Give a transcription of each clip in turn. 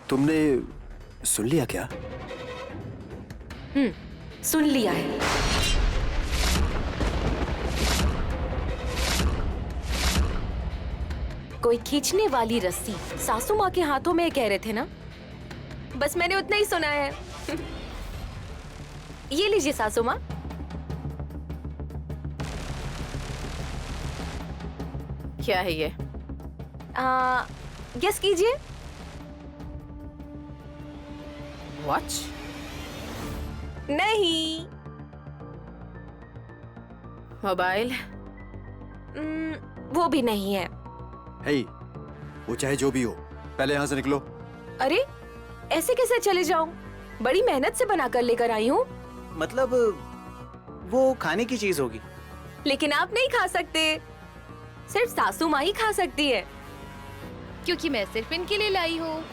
तुमने सुन लिया क्या? सुन लिया है। कोई खींचने वाली रस्सी सासू माँ के हाथों में कह रहे थे ना? बस मैंने उतना ही सुना है। ये लीजिए सासू माँ। क्या है ये? गेस कीजिए। वॉच? नहीं। मोबाइल? वो भी नहीं है। हे, वो चाहे जो भी हो, पहले यहाँ से निकलो। अरे ऐसे कैसे चले जाऊं? बड़ी मेहनत से बना कर लेकर आई हूँ। मतलब वो खाने की चीज होगी। लेकिन आप नहीं खा सकते, सिर्फ सासू माँ ही खा सकती है, क्योंकि मैं सिर्फ इनके लिए लाई हूँ।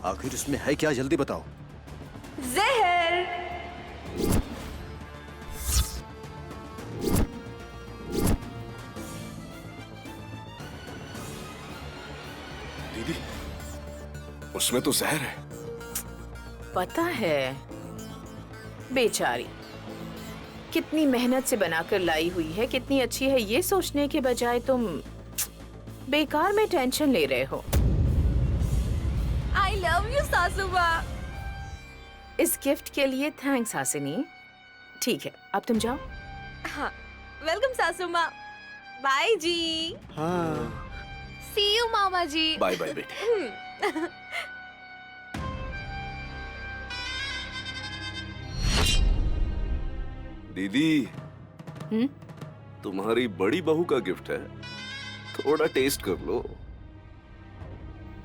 आखिर इसमें है क्या, जल्दी बताओ। जहर। दीदी, उसमें तो जहर है। पता है, बेचारी कितनी मेहनत से बनाकर लाई हुई है, कितनी अच्छी है, ये सोचने के बजाय तुम बेकार में टेंशन ले रहे हो। आई लव यू सासू माँ। इस गिफ्ट के लिए थैंक्स हासिनी। ठीक है, अब तुम जाओ। हाँ, वेलकम सासू माँ। बाय जी। हाँ। सी यू मामा जी। बाय बाय बेटी। दीदी, तुम्हारी बड़ी बहू का गिफ्ट है, थोड़ा टेस्ट कर लो।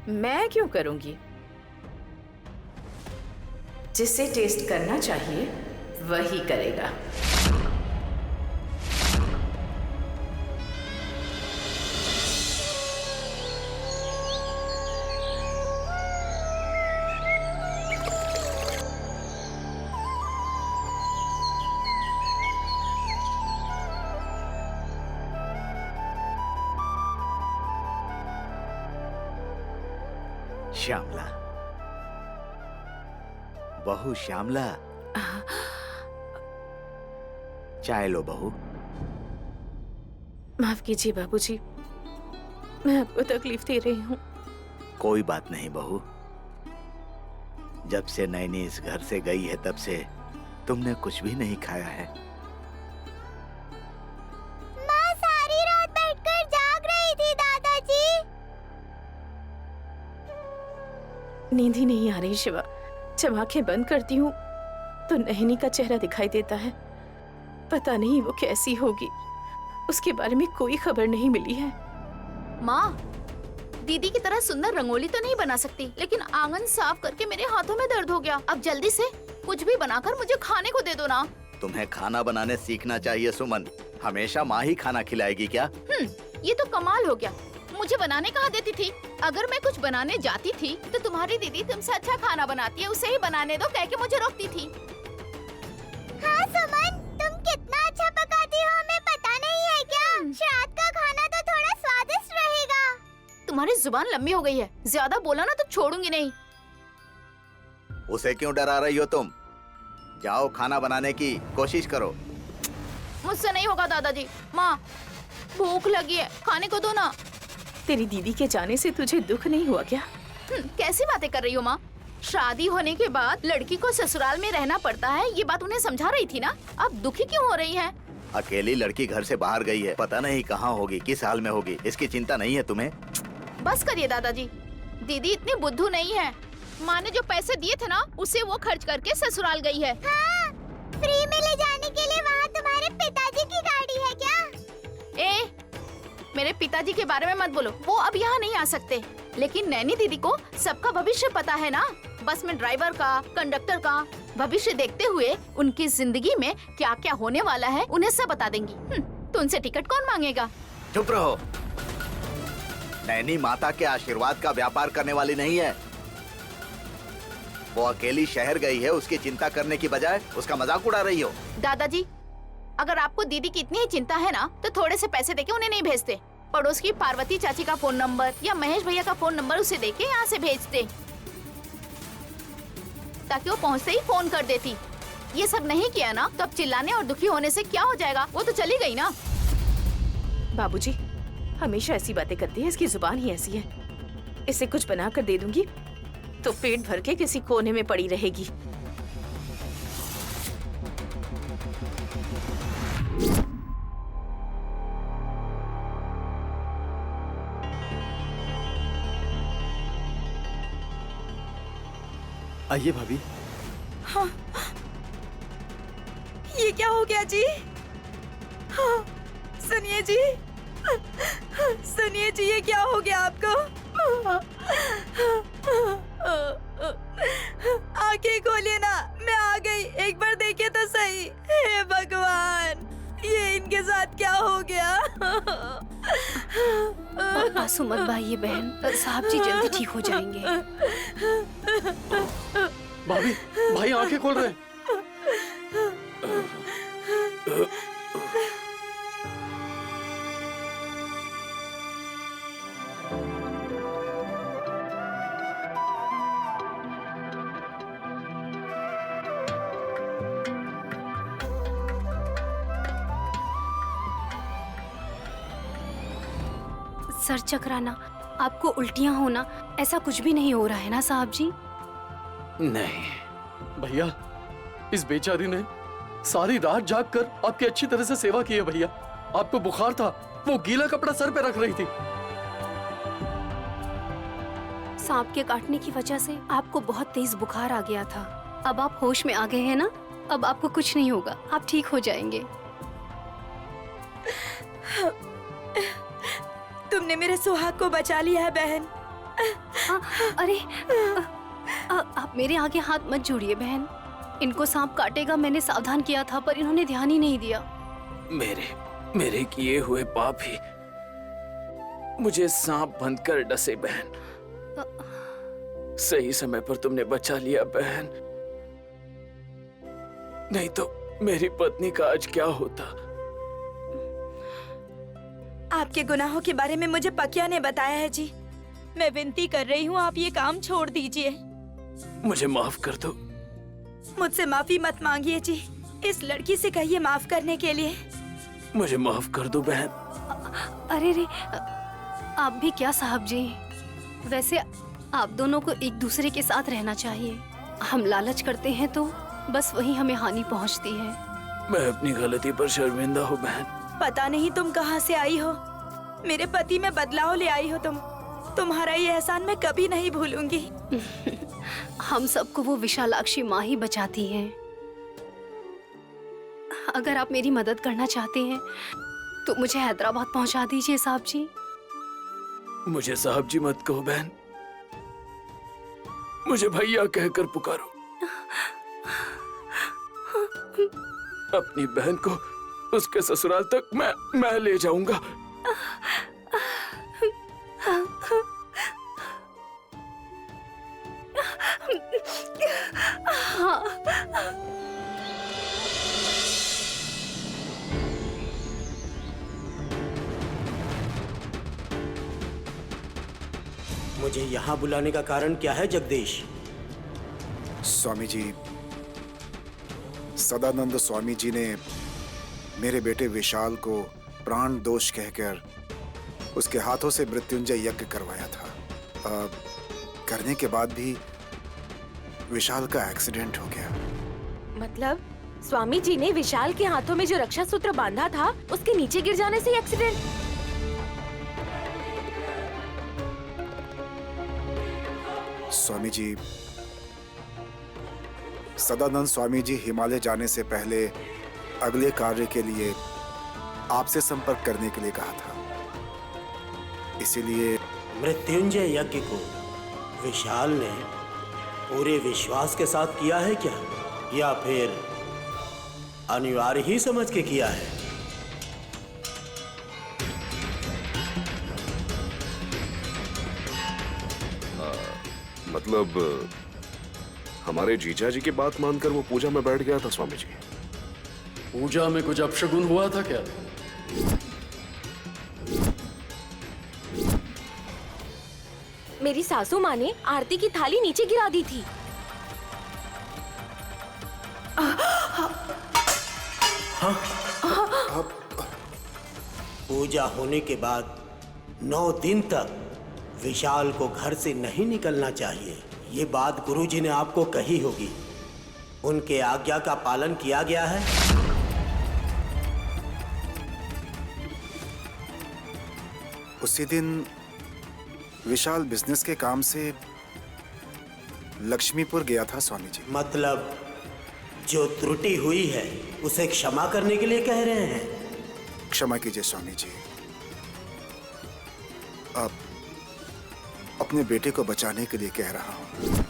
मैं क्यों करूंगी? जिसे टेस्ट करना चाहिए वही करेगा। श्यामला, बहू श्यामला, चाय लो बहू। माफ कीजिए बाबूजी, मैं आपको तकलीफ दे रही हूँ। कोई बात नहीं बहू, जब से नैनी इस घर से गई है तब से तुमने कुछ भी नहीं खाया है। माँ सारी रात बैठकर जाग रही थी दादाजी। नींद ही नहीं आ रही शिवा। जब आंखें बंद करती हूँ तो नैनी का चेहरा दिखाई देता है। पता नहीं वो कैसी होगी, उसके बारे में कोई खबर नहीं मिली है। माँ, दीदी की तरह सुंदर रंगोली तो नहीं बना सकती, लेकिन आंगन साफ करके मेरे हाथों में दर्द हो गया। अब जल्दी से कुछ भी बनाकर मुझे खाने को दे दो ना। तुम्हें खाना बनाने सीखना चाहिए सुमन। हमेशा माँ ही खाना खिलाएगी क्या? ये तो कमाल हो गया। मुझे बनाने कहाँ देती थी? अगर मैं कुछ बनाने जाती थी तो तुम्हारी दीदी तुमसे अच्छा खाना बनाती है, उसे ही बनाने दो कह के मुझे रोकती थी। हाँ सुमन, तुम कितना अच्छा पकाती हो, हमें पता नहीं है क्या? रात का खाना तो थोड़ा स्वादिष्ट रहेगा। तुम्हारी जुबान लंबी हो गई है, ज्यादा बोला ना तो छोड़ूंगी नहीं। उसे क्यों डरा रही हो तुम? जाओ खाना बनाने की कोशिश करो। मुझसे नहीं होगा दादाजी। माँ, भूख लगी है, खाने को दो ना। तेरी दीदी के जाने से तुझे दुख नहीं हुआ क्या? कैसी बातें कर रही हो माँ? शादी होने के बाद लड़की को ससुराल में रहना पड़ता है, ये बात उन्हें समझा रही थी ना। अब दुखी क्यों हो रही है? अकेली लड़की घर से बाहर गई है, पता नहीं कहाँ होगी, किस हाल में होगी, इसकी चिंता नहीं है तुम्हें? बस करिए दादाजी, दीदी इतनी बुद्धू नहीं है। माँ ने जो पैसे दिए थे ना, उसे वो खर्च करके ससुराल गई है। हाँ, फ्री में ले जाने के लिए वहाँ तुम्हारे पिताजी की गाड़ी है क्या? ए, मेरे पिताजी के बारे में मत बोलो, वो अब यहाँ नहीं आ सकते। लेकिन नैनी दीदी को सबका भविष्य पता है ना। बस में ड्राइवर का, कंडक्टर का भविष्य देखते हुए उनकी जिंदगी में क्या क्या होने वाला है उन्हें सब बता देंगी। तो उनसे टिकट कौन मांगेगा? चुप रहो। नैनी माता के आशीर्वाद का व्यापार करने वाली नहीं है। वो अकेली शहर गई है, उसकी चिंता करने की बजाय उसका मजाक उड़ा रही हो। दादाजी, अगर आपको दीदी की इतनी ही चिंता है ना, तो थोड़े से पैसे देके उन्हें नहीं भेजते। पड़ोस की पार्वती चाची का फोन नंबर या महेश भैया का फोन नंबर उसे देके यहाँ से भेज दे, ताकि वो पहुँचते ही फोन कर देती। ये सब नहीं किया ना तो अब चिल्लाने और दुखी होने से क्या हो जाएगा, वो तो चली गई ना। बाबूजी हमेशा ऐसी बातें करती है, इसकी जुबान ही ऐसी है। इसे कुछ बना कर दे दूंगी तो पेट भर के किसी कोने में पड़ी रहेगी। आइए भाभी। हाँ। ये क्या हो गया जी? हाँ, सुनिए जी, सुनिए जी, ये क्या हो गया आपको? आंखें खोलिए ना, मैं आ गई, एक बार देखिए तो सही। हे भगवान, ये इनके साथ क्या हो गया? आंसू मत बहाइए बहन, साहब जी जल्दी ठीक हो जाएंगे। भाभी, भाई आंखें खोल रहे हैं। सर चकराना, आपको उल्टियां होना, ऐसा कुछ भी नहीं हो रहा है ना साहब जी? नहीं भैया, इस बेचारी ने सारी रात जाग कर आपकी अच्छी तरह से सेवा की है भैया। आपको बुखार था, वो गीला कपड़ा सर पे रख रही थी। सांप के काटने की वजह से आपको बहुत तेज बुखार आ गया था। अब आप होश में आ गए हैं ना, अब आपको कुछ नहीं होगा, आप ठीक हो जाएंगे। तुमने मेरे सुहाग को बचा लिया है बहन। अरे आप मेरे आगे हाथ मत जोड़िए बहन, इनको सांप काटेगा मैंने सावधान किया था पर इन्होंने ध्यान ही नहीं दिया। मेरे किए हुए पाप ही मुझे सांप बनकर डसे बहन। सही समय पर तुमने बचा लिया बहन, नहीं तो मेरी पत्नी का आज क्या होता। आपके गुनाहों के बारे में मुझे पकिया ने बताया है जी। मैं विनती कर रही हूँ, आप ये काम छोड़ दीजिए। मुझे माफ कर दो। मुझसे माफी मत मांगिए जी, इस लड़की से कहिए माफ करने के लिए। मुझे माफ कर दो बहन। अरे रे, आप भी क्या साहब जी, वैसे आप दोनों को एक दूसरे के साथ रहना चाहिए। हम लालच करते हैं तो बस वही हमें हानि पहुंचती है। मैं अपनी गलती पर शर्मिंदा हूँ बहन। पता नहीं तुम कहाँ से आई हो, मेरे पति में बदलाव ले आई हो तुम। तुम्हारा ये एहसान मैं कभी नहीं भूलूंगी। हम सबको वो विशालाक्षी माँ ही बचाती है। अगर आप मेरी मदद करना चाहते हैं तो मुझे हैदराबाद पहुंचा दीजिए साहब जी। मुझे साहब जी मत कहो बहन, मुझे भैया कहकर पुकारो। अपनी बहन को उसके ससुराल तक मैं ले जाऊंगा। मुझे यहाँ बुलाने का कारण क्या है जगदीश? स्वामी जी, सदानंद स्वामी जी ने मेरे बेटे विशाल को प्राण दोष कहकर उसके हाथों से मृत्युंजय यज्ञ करवाया था। करने के बाद भी विशाल का एक्सीडेंट हो गया। मतलब स्वामी जी ने विशाल के हाथों में जो रक्षा सूत्र बांधा था उसके नीचे गिर जाने से एक्सीडेंट? स्वामी जी, सदानंद स्वामी जी हिमालय जाने से पहले अगले कार्य के लिए आपसे संपर्क करने के लिए कहा था, इसीलिए मृत्युंजय यज्ञ को विशाल ने पूरे विश्वास के साथ किया है क्या, या फिर अनिवार्य ही समझ के किया है? मतलब हमारे जीजा जी की बात मानकर वो पूजा में बैठ गया था स्वामी जी। पूजा में कुछ अपशगुन हुआ था क्या? मेरी सासू माँ ने आरती की थाली नीचे गिरा दी थी। पूजा होने के बाद 9 दिन तक विशाल को घर से नहीं निकलना चाहिए। ये बात गुरुजी ने आपको कही होगी। उनके आज्ञा का पालन किया गया है? उसी दिन विशाल बिजनेस के काम से लक्ष्मीपुर गया था स्वामी जी। मतलब जो त्रुटि हुई है उसे क्षमा करने के लिए कह रहे हैं? क्षमा कीजिए स्वामी जी, आप अपने बेटे को बचाने के लिए कह रहा हूँ।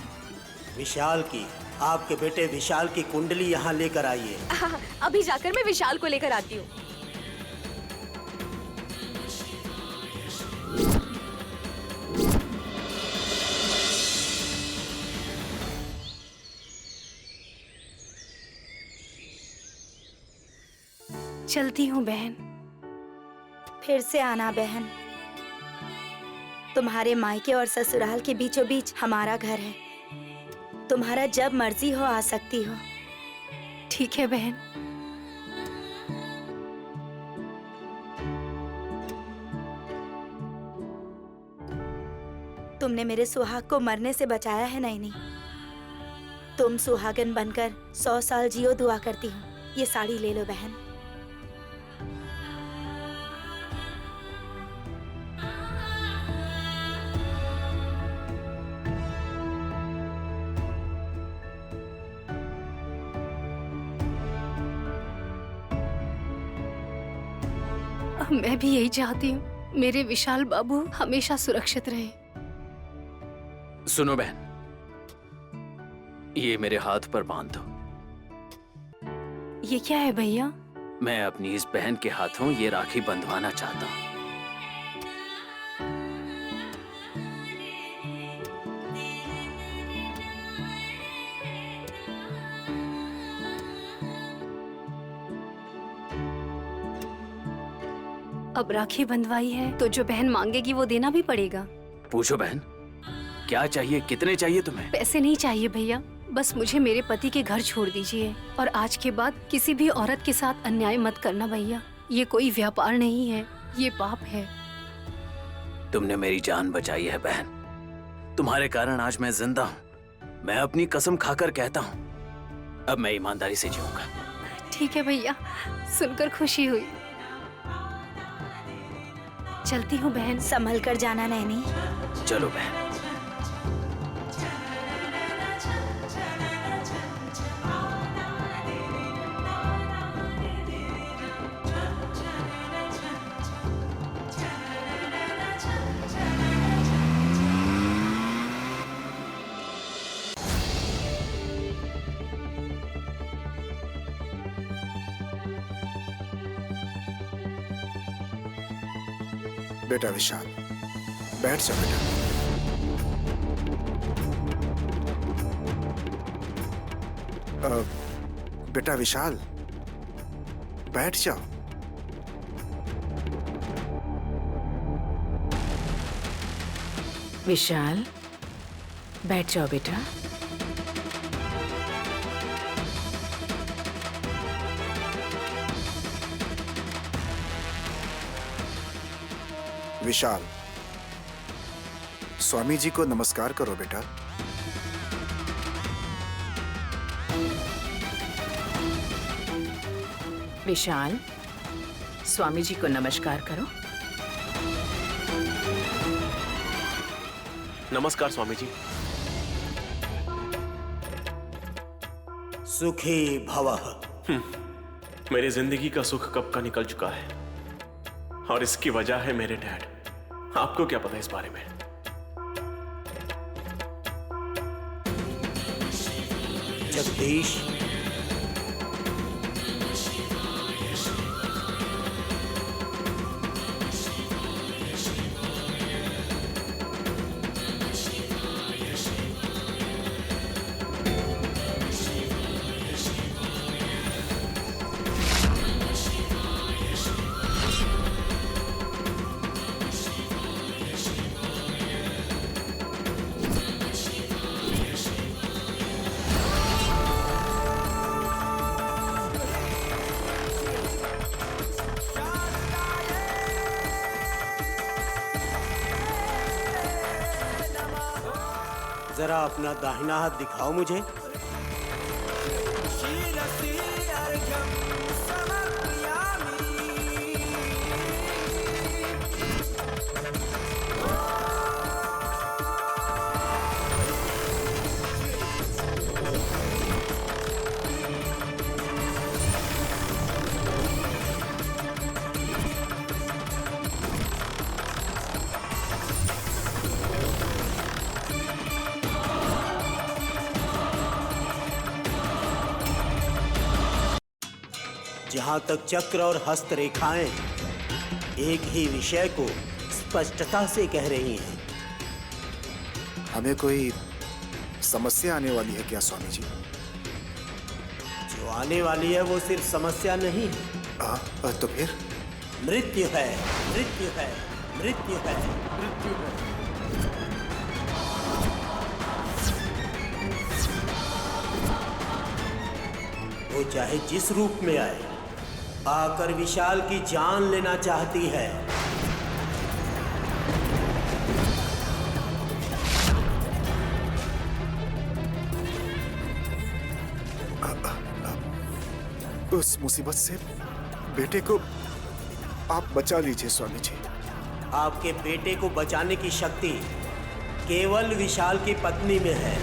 विशाल की, आपके बेटे विशाल की कुंडली यहाँ लेकर आइए। अभी जाकर मैं विशाल को लेकर आती हूँ। चलती हूँ बहन। फिर से आना बहन। तुम्हारे मायके और ससुराल के बीचों बीच हमारा घर है। तुम्हारा जब मर्जी हो आ सकती हो। ठीक है बहन। तुमने मेरे सुहाग को मरने से बचाया है नैनी। तुम सुहागन बनकर 100 साल जियो दुआ करती हूँ। ये साड़ी ले लो बहन। मैं भी यही चाहती हूँ, मेरे विशाल बाबू हमेशा सुरक्षित रहे। सुनो बहन, ये मेरे हाथ पर बांध दो। ये क्या है भैया? मैं अपनी इस बहन के हाथों ये राखी बंधवाना चाहता हूँ। अब राखी बंधवाई है तो जो बहन मांगेगी वो देना भी पड़ेगा। पूछो बहन, क्या चाहिए, कितने चाहिए तुम्हें? पैसे नहीं चाहिए भैया, बस मुझे मेरे पति के घर छोड़ दीजिए और आज के बाद किसी भी औरत के साथ अन्याय मत करना भैया। ये कोई व्यापार नहीं है, ये पाप है। तुमने मेरी जान बचाई है बहन। तुम्हारे कारण आज मैं जिंदा हूँ। मैं अपनी कसम खाकर कहता हूँ, अब मैं ईमानदारी से जीऊंगा। ठीक है भैया, सुनकर खुशी हुई। चलती हूँ बहन। संभल कर जाना नैनी। चलो बहन। बेटा विशाल, बैठ जा बेटा। बेटा विशाल, बैठ जाओ। विशाल, बैठ जाओ बेटा। विशाल, स्वामी जी को नमस्कार करो बेटा। विशाल, स्वामी जी को नमस्कार करो। नमस्कार स्वामी जी। सुखी भवः। मेरी जिंदगी का सुख कब का निकल चुका है और इसकी वजह है मेरे डैड। आपको क्या पता इस बारे में? जगदीश, जरा अपना दाहिना हाथ दिखाओ मुझे। जहां तक चक्र और हस्त रेखाएं एक ही विषय को स्पष्टता से कह रही हैं। हमें कोई समस्या आने वाली है क्या स्वामी जी? जो आने वाली है वो सिर्फ समस्या नहीं है। तो फिर? मृत्यु है, मृत्यु है, मृत्यु है, मृत्यु है। वो चाहे जिस रूप में आए, आकर विशाल की जान लेना चाहती है। उस मुसीबत से बेटे को आप बचा लीजिए स्वामी जी। आपके बेटे को बचाने की शक्ति केवल विशाल की पत्नी में है।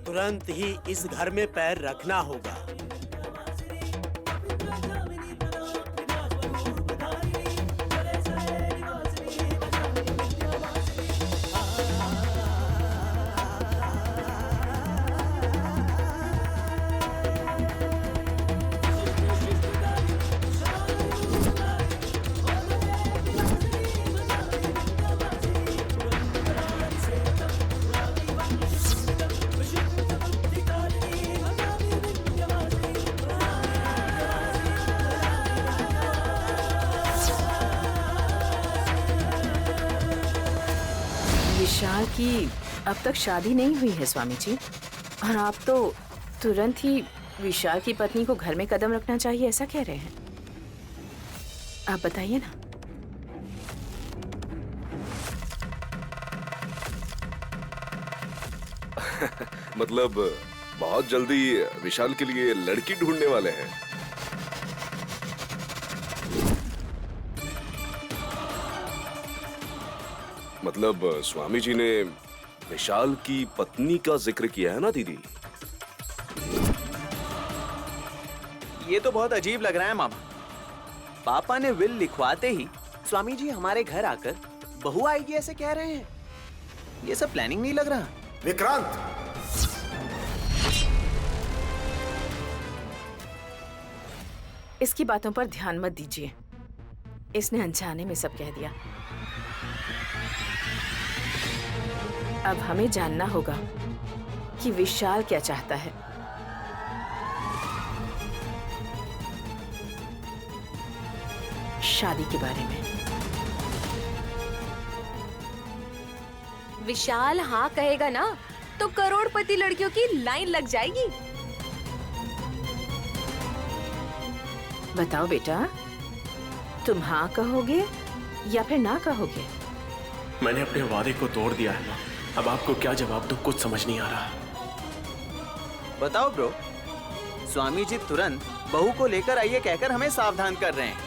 तुरंत ही इस घर में पैर रखना होगा। विशाल की अब तक शादी नहीं हुई है स्वामी जी, और आप तो तुरंत ही विशाल की पत्नी को घर में कदम रखना चाहिए ऐसा कह रहे हैं। आप बताइए ना। मतलब बहुत जल्दी विशाल के लिए लड़की ढूंढने वाले हैं। मतलब स्वामी जी ने विशाल की पत्नी का जिक्र किया है ना दीदी? ये तो बहुत अजीब लग रहा है मामा। पापा ने विल लिखवाते ही स्वामी जी हमारे घर आकर बहू आएगी ऐसे कह रहे हैं। ये सब प्लानिंग नहीं लग रहा? विक्रांत, इसकी बातों पर ध्यान मत दीजिए। इसने अनजाने में सब कह दिया। अब हमें जानना होगा कि विशाल क्या चाहता है। शादी के बारे में। विशाल हाँ कहेगा ना तो करोड़पति लड़कियों की लाइन लग जाएगी। बताओ बेटा, तुम हाँ कहोगे या फिर ना कहोगे? मैंने अपने वादे को तोड़ दिया है माँ। अब आपको क्या जवाब दूं कुछ समझ नहीं आ रहा। बताओ ब्रो। स्वामी जी तुरंत बहू को लेकर आइए कहकर हमें सावधान कर रहे हैं।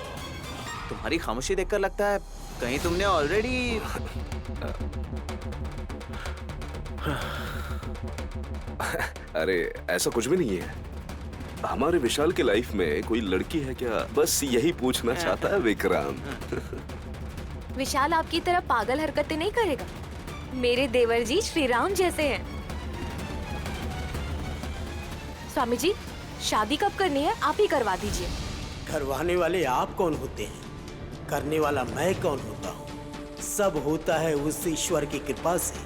तुम्हारी खामोशी देखकर लगता है कहीं तुमने ऑलरेडी। अरे ऐसा कुछ भी नहीं है। हमारे विशाल के लाइफ में कोई लड़की है क्या, बस यही पूछना चाहता है विक्रांत। विशाल आपकी तरह पागल हरकतें नहीं करेगा। मेरे देवर जी श्री राम जैसे हैं। स्वामी जी, शादी कब करनी है आप ही करवा दीजिए। करवाने वाले आप कौन होते हैं? करने वाला मैं कौन होता हूँ? सब होता है उस ईश्वर की कृपा से।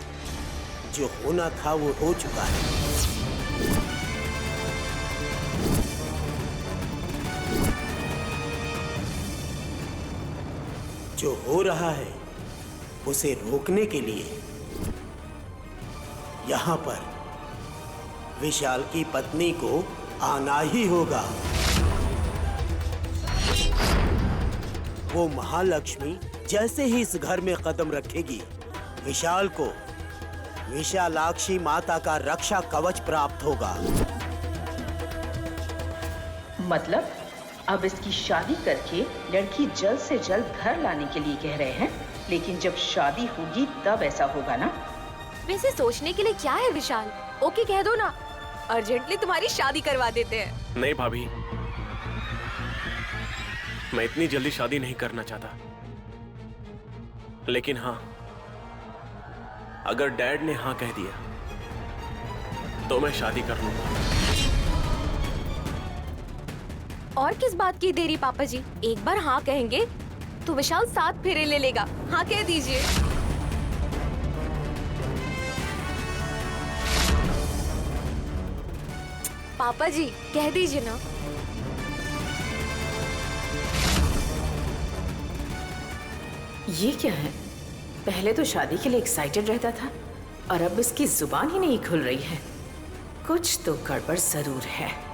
जो होना था वो हो चुका है। जो हो रहा है उसे रोकने के लिए यहाँ पर विशाल की पत्नी को आना ही होगा। वो महालक्ष्मी जैसे ही इस घर में कदम रखेगी, विशाल को विशालाक्षी माता का रक्षा कवच प्राप्त होगा। मतलब अब इसकी शादी करके लड़की जल्द से जल्द घर लाने के लिए कह रहे हैं, लेकिन जब शादी होगी तब ऐसा होगा ना? वैसे सोचने के लिए क्या है विशाल, ओके कह दो ना, अर्जेंटली तुम्हारी शादी करवा देते हैं। नहीं भाभी, मैं इतनी जल्दी शादी नहीं करना चाहता, लेकिन हाँ, अगर डैड ने हाँ कह दिया तो मैं शादी कर लूंगा। और किस बात की देरी पापा जी, एक बार हाँ कहेंगे तो विशाल 7 फेरे ले लेगा। हाँ कह दीजिए। पापा जी कह दीजिए ना। ये क्या है? पहले तो शादी के लिए एक्साइटेड रहता था और अब इसकी जुबान ही नहीं खुल रही है। कुछ तो गड़बड़ जरूर है।